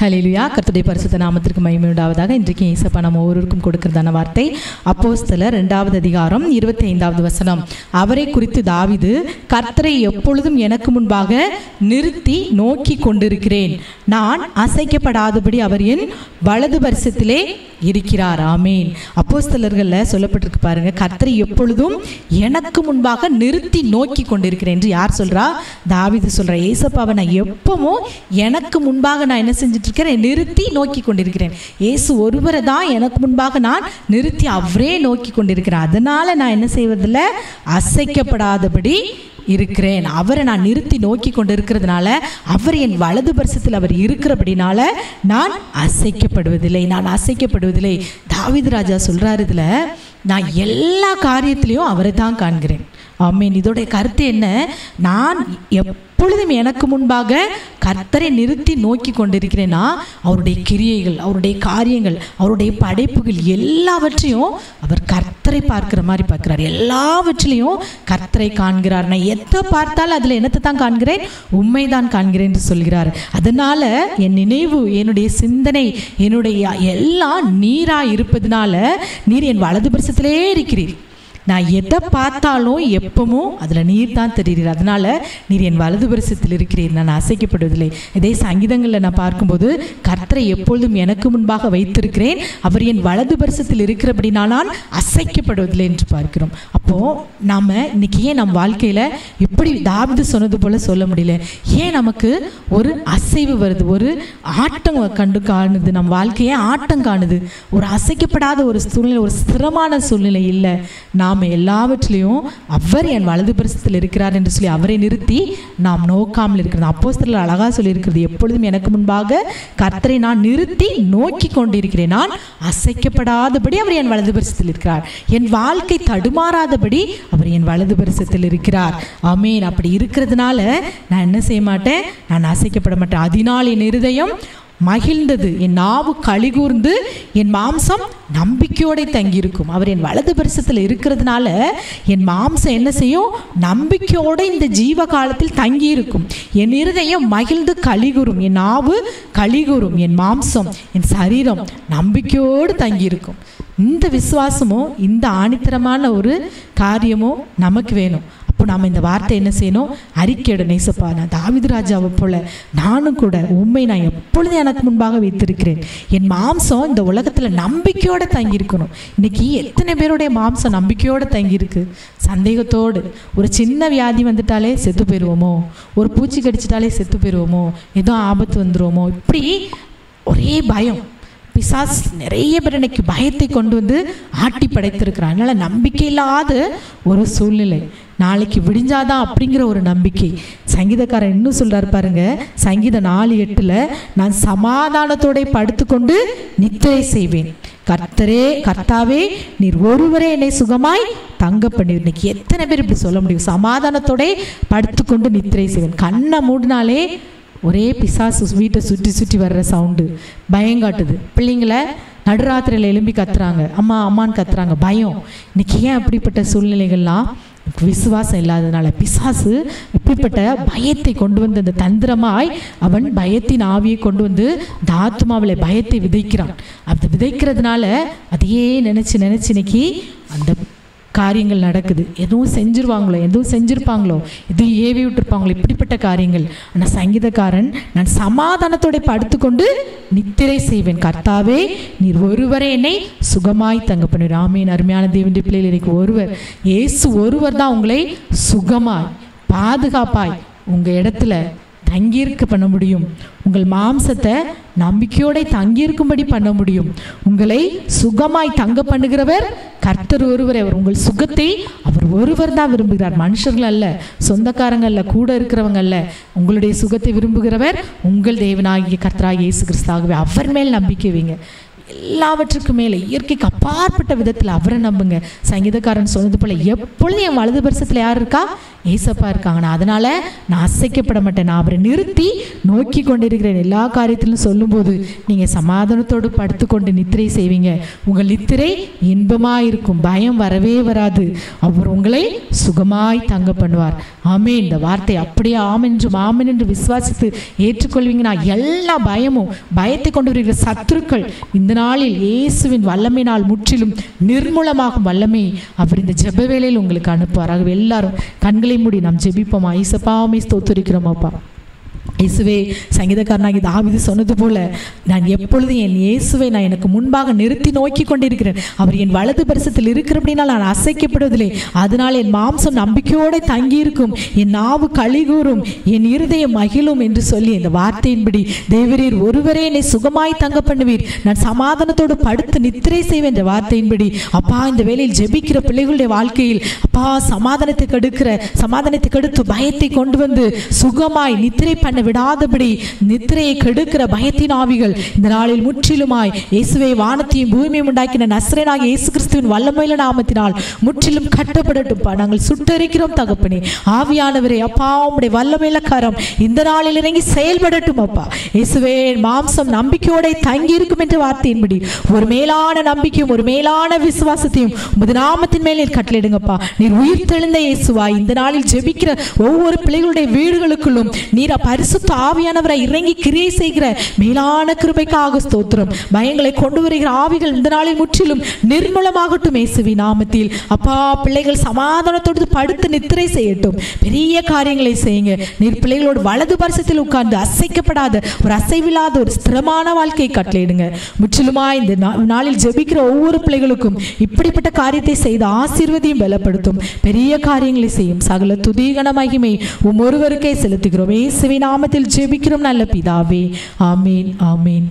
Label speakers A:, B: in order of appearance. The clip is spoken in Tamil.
A: ஹல்லேலூயா. கர்த்தருடைய பரிசுத்த நாமத்திற்கு மகிமை உண்டாவதாக. இன்றைக்கு இயேசப்பா நம்ம ஒவ்வொருவருக்கும் கொடுக்கிறதான வார்த்தை அப்போஸ்தலர் 2வது அதிகாரம் 25வது வசனம். அவரை குறித்து தாவீது, கர்த்தரை எப்பொழுதும் எனக்கு முன்பாக நிறுத்தி நோக்கி கொண்டிருக்கிறேன், நான் அசைக்கப்படாதபடி அவர் என் வலது பரிசத்திலே இருக்கிறார். ஆமீன். அப்போஸ்தலர்களில் சொல்லப்பட்டிருக்கு பாருங்க, கர்த்தரை எப்பொழுதும் எனக்கு முன்பாக நிறுத்தி நோக்கி கொண்டிருக்கிறேன் என்று யார் சொல்றா? தாவீது சொல்ற. ஏசப்பாவை நான் எப்பவும் எனக்கு முன்பாக நான் என்ன செஞ்சுட்டு இருக்கிறேன்? நிறுத்தி நோக்கி கொண்டிருக்கிறேன். இயேசு ஒருவரை தான் எனக்கு முன்பாக நான் நிறுத்தி அவரே நோக்கி கொண்டிருக்கிறேன். அதனால நான் என்ன செய்வதில்லை? அசைக்கப்படாதபடி இருக்கிறேன். அவரை நான் நிறுத்தி நோக்கி கொண்டு இருக்கிறதுனால, அவர் என் வலது பரிசத்தில் அவர் இருக்கிறபடினால நான் அசைக்கப்படுவதில்லை. தாவீது ராஜா சொல்றாரு, இதுல நான் எல்லா காரியத்திலையும் அவரை தான் காண்கிறேன். ஆமீன். இதோடைய கருத்து என்ன? நான் எப்பொழுதும் எனக்கு முன்பாக கர்த்தரை நிறுத்தி நோக்கி கொண்டிருக்கிறேன்னா, அவருடைய கிரியைகள், அவருடைய காரியங்கள், அவருடைய படைப்புகள் எல்லாவற்றையும் அவர் கர்த்தரை பார்க்கிற மாதிரி பார்க்கிறார். எல்லாவற்றிலையும் கர்த்தரை காண்கிறார். நான் எதை பார்த்தாலும் அதில் என்னத்தை தான் காண்கிறேன்? உண்மைதான் காண்கிறேன் என்று சொல்கிறார். அதனால என் நினைவு, என்னுடைய சிந்தனை, என்னுடைய எல்லாம் நீராக இருப்பதனால, நீர் என் வலது பரிசத்திலே இருக்கிறீர். நான் எதை பார்த்தாலும் எப்பவும் அதில் நீர் தான் தெரிகிறீர். அதனால நீர் என் வலது பரிசத்தில் இருக்கிறீர், நான் அசைக்கப்படுவதில்லை. இதே சங்கீதங்களில் நான் பார்க்கும்போது, கர்த்தரை எப்பொழுதும் எனக்கு முன்பாக வைத்திருக்கிறேன், அவர் என் வலது பரிசத்தில் இருக்கிறபடினால் நான் அசைக்கப்படுவதில்லை என்று பார்க்கிறோம். அப்போது நாம் இன்னைக்கு ஏன் நம் வாழ்க்கையில் இப்படி தாவீது சொன்னது போல் சொல்ல முடியல? ஏன் நமக்கு ஒரு அசைவு வருது, ஒரு ஆட்டம் காணுது? நம் வாழ்க்கையே ஆட்டம் காணுது. ஒரு அசைக்கப்படாத ஒரு சூழ்நிலை, ஒரு ஸ்திரமான சூழ்நிலை இல்லை. நாம் எல்லாவற்றிலையும் அவர் என் வலது பரிசத்தில் இருக்கிறார் என்று சொல்லி அவரை நிறுத்தி நாம் நோக்காமல் இருக்கிறது. அப்போஸ்தலர் அழகா சொல்லி இருக்கிறது, எப்பொழுதும் எனக்கு முன்பாக கர்த்தரை நான் நிறுத்தி நோக்கி கொண்டிருக்கிறேன், நான் அசைக்கப்படாதபடி அவர் என் வலது பரிசத்தில் இருக்கிறார். என் வாழ்க்கை தடுமாறாதபடி அவர் என் வலது பரிசத்தில் இருக்கிறார். ஆமீன். அப்படி இருக்கிறதுனால நான் என்ன செய்ய மாட்டேன்? நான் அசைக்கப்பட மாட்டேன். அதனால் என் இருதயம் மகிழ்ந்தது, என் நாவு களிகூர்ந்து, என் மாம்சம் நம்பிக்கையோட தங்கியிருக்கும். அவர் என் வலது பரிசத்தில் இருக்கிறதுனால என் மாம்சம் என்ன செய்யும்? நம்பிக்கையோடு இந்த ஜீவ காலத்தில் தங்கியிருக்கும். என் இருதயம் மகிழ்ந்து களிகூரும், என் நாவு களிகூரும், என் மாம்சம், என் சரீரம் நம்பிக்கையோடு தங்கியிருக்கும். இந்த விசுவாசமோ, இந்த ஆணித்தரமான ஒரு காரியமோ நமக்கு வேணும். அப்போ நாம் இந்த வார்த்தை என்ன செய்யணும்? அறிக்கையிட. நேசப்பா, நான் தாவீது ராஜாவை போல நானும் கூட உண்மை நான் எப்பொழுதும் எனக்கு முன்பாக வைத்திருக்கிறேன். என் மாம்சம் இந்த உலகத்தில் நம்பிக்கையோடு தங்கியிருக்கணும். இன்னைக்கு எத்தனை பேருடைய மாம்சம் நம்பிக்கையோடு தங்கியிருக்கு? சந்தேகத்தோடு. ஒரு சின்ன வியாதி வந்துட்டாலே செத்து போயிடுவோமோ, ஒரு பூச்சி கடிச்சிட்டாலே செத்து போயிடுவோமோ, ஏதோ ஆபத்து வந்துடுவோமோ, இப்படி ஒரே பயம். பிசாஸ் நிறைய பேர் இன்னைக்கு பயத்தை கொண்டு வந்து ஆட்டி படைத்திருக்கிறான். அதனால் நம்பிக்கை இல்லாத ஒரு சூழ்நிலை. நாளைக்கு விடிஞ்சாதான் அப்படிங்கிற ஒரு நம்பிக்கை. சங்கீதக்காரன் இன்னும் சொல்றாரு பாருங்க, சங்கீதம் 4:8, நான் சமாதானத்தோட படுத்துக்கொண்டு நித்திரை செய்வேன், கர்த்தாவே நீர் ஒருவரே என்னை சுகமாய் தங்க பண்ணி. இன்னைக்கு எத்தனை பேர் இப்படி சொல்ல முடியும்? சமாதானத்தோட படுத்துக்கொண்டு நித்திரை செய்வேன். கண்ணை மூடினாலே ஒரே பிசாசு வீட்டை சுற்றி சுற்றி வர்ற சவுண்டு பயங்காட்டுது. பிள்ளைங்கள நடுராத்திரியில் எழும்பி கத்துறாங்க, அம்மா அம்மான்னு கத்துறாங்க, பயம். இன்னைக்கு ஏன் அப்படிப்பட்ட சூழ்நிலைகள்லாம்? விசுவாசம் இல்லாததுனால. பிசாசு இப்படிப்பட்ட பயத்தை கொண்டு வந்து, அந்த தந்திரமாய் அவன் பயத்தின் ஆவியை கொண்டு வந்து இந்த ஆத்மாவில பயத்தை விதைக்கிறான். அப்படி விதைக்கிறதுனால அதையே நினைச்சு இன்னைக்கு அந்த காரியங்கள் நடக்குது. எதுவும் செஞ்சிருவாங்களோ, எதுவும் செஞ்சிருப்பாங்களோ, எதுவும் ஏவி விட்டுருப்பாங்களோ, இப்படிப்பட்ட காரியங்கள். ஆனால் சங்கீதக்காரன், நான் சமாதானத்தோட படுத்துக்கொண்டு நித்திரை செய்வேன், கர்த்தாவே நீர் ஒருவரே என்னை சுகமாய் தங்க பண்ணுவீர். ஆமீன். அருமையான தேவனுடைய பிள்ளைகள், எனக்கு ஒருவர், இயேசு ஒருவர் தான் உங்களை சுகமாய் பாதுகாப்பாய் உங்கள் இடத்துல தங்கியிருக்க பண்ண முடியும். உங்கள் மாம்சத்தை நம்பிக்கையோட தங்கியிருக்கும்படி பண்ண முடியும். உங்களை சுகமாய் தங்க பண்ணுகிறவர் கர்த்தர் ஒருவர். அவர் உங்கள் சுகத்தை அவர் ஒருவர் தான் விரும்புகிறார். மனுஷர்கள் அல்ல, சொந்தக்காரங்க அல்ல, கூட இருக்கிறவங்க அல்ல. உங்களுடைய சுகத்தை விரும்புகிறவர் உங்கள் தேவனாகிய கர்த்தராகிய இயேசு கிறிஸ்துவாகவே. அவர் மேல் நம்பிக்கை வைங்க. எல்லாவற்றுக்கும் மேலே இயற்கைக்கு அப்பாற்பட்ட விதத்தில் அவரை நம்புங்க. சங்கீதக்காரன் சொன்னது போல, எப்பொழுதும் என் வலது பரிசத்தில் யார் இருக்கா? ஏசப்பா இருக்காங்க. நான் அதனால நான் அசைக்கப்பட மாட்டேன். நான் அவரை நிறுத்தி நோக்கி கொண்டிருக்கிறேன். எல்லா காரியத்திலும் சொல்லும்போது நீங்க சமாதானத்தோடு படுத்துக்கொண்டு நித்திரை செய்வீங்க. உங்கள் நித்திரை இன்பமாய் இருக்கும், பயம் வரவே வராது. அவர் உங்களை சுகமாய் தங்க பண்ணுவார். ஆமே. இந்த வார்த்தை அப்படியே ஆமென்றும் ஆமென் என்று விசுவாசித்து ஏற்றுக்கொள்வீங்கன்னா எல்லா பயமும், பயத்தை கொண்டு வருகிற சத்துருக்கள் இந்த நாளில் இயேசுவின் வல்லமையினால் முற்றிலும் நிர்மூலமாகும் வல்லமை அவர் இந்த ஜெப வேளையில் உங்களுக்கு அனுப்புவார். ஆகவே எல்லாரும் கண்களை மூடி நாம் ஜெபிப்போமா. இயேசுவே ஸ்தோத்திரிக்கிறோம் அப்பா. இயேசுவே, சங்கீதக்காரனாகி தாவீது சொன்னது போல நான் எப்பொழுதும் என் இயேசுவை நான் எனக்கு முன்பாக நிறுத்தி நோக்கி கொண்டிருக்கிறேன். அவர் என் வலது பரிசத்தில் இருக்கிறபடினால் நான் அசைக்கப்படுவதில்லை. அதனால் என் மாம்சம் நம்பிக்கையோடு தங்கியிருக்கும், என் நாவு களிகூறும், என் இருதயம் மகிழும் என்று சொல்லி இந்த வார்த்தையின்படி தேவரீர் ஒருவரே என்னை சுகமாய் தங்க பண்ணுவீர், நான் சமாதானத்தோடு படுத்து நித்திரை செய்வேன் என்ற வார்த்தையின்படி அப்பா இந்த வேளையில் ஜெபிக்கிற பிள்ளைகளுடைய வாழ்க்கையில் அப்பா சமாதானத்தை கெடுத்து பயத்தை கொண்டு வந்து சுகமாய் நித்திரை பண்ண விடாதபடி நித்திரையை கெடுக்கிற பயத்தின் ஆவிகள் இந்த நாளில் முற்றிலுமாய் இயேசுவே வானத்தையும் பூமியையும் உண்டாக்கின நசரேயனாகிய இயேசு கிறிஸ்துவின் வல்லமையுள்ள நாமத்தினால் முற்றிலும் கட்டப்படட்டும்பா. நாங்கள் சுட்டரிக்கிறோம் தகப்பனே. ஆவியானவரே அப்பா உம்முடைய வல்லமையுள்ள கரம் இந்த நாளில் இறங்கி செயல்படட்டும் அப்பா. இயேசுவே மாம்சம் நம்பிக்கையோட தங்கி இருக்கும் என்ற வார்த்தையின்படி ஒரு மேலான நம்பிக்கையும் ஒரு மேலான விசுவாசத்தையும் உமது நாமத்தின் மேல் நீர் கட்டளையிடுங்கப்பா. நீர் உயிர் தெழுந்த இயேசுவா இந்த நாளில் ஜெபிக்கிற ஒவ்வொரு பிள்ளைகளுடைய வீடுகளுக்குள்ளும் நீர் பரிசுத்த ஆவியானவரை இறங்கி கிரியை செய்கிற மேலான கிருபைக்காக ஸ்தோத்திரம். பயங்களை கொண்டு வருகிற ஆவிகள் இந்த நாளில் முற்றிலும் நிர்மூலமாகட்டும் இயேசுவின் நாமத்தில். அப்பா பிள்ளைகள் சமாதானத்தோடு படுத்து நித்திரை செய்யட்டும். பெரிய காரியங்களை செய்யுங்க. நீர் பிள்ளைகளோடு வலது பரிசத்தில் உட்கார்ந்து அசைக்கப்படாத ஒரு அசைவில்லாத ஒரு ஸ்திரமான வாழ்க்கையை கட்டளையிடுங்க. முற்றிலுமா இந்த நாளில் ஜெபிக்கிற ஒவ்வொரு பிள்ளைகளுக்கும் இப்படிப்பட்ட காரியத்தை செய்து ஆசீர்வதியும் பலப்படுத்தும். பெரிய காரியங்களை செய்யும். சகல துதி கன மகிமை ஒருவருக்கே செலுத்துகிறோம். இயேசுவின் நாமத்தில் ஜெபிக்கிறோம் நல்ல பிதாவே. ஆமீன் ஆமீன்.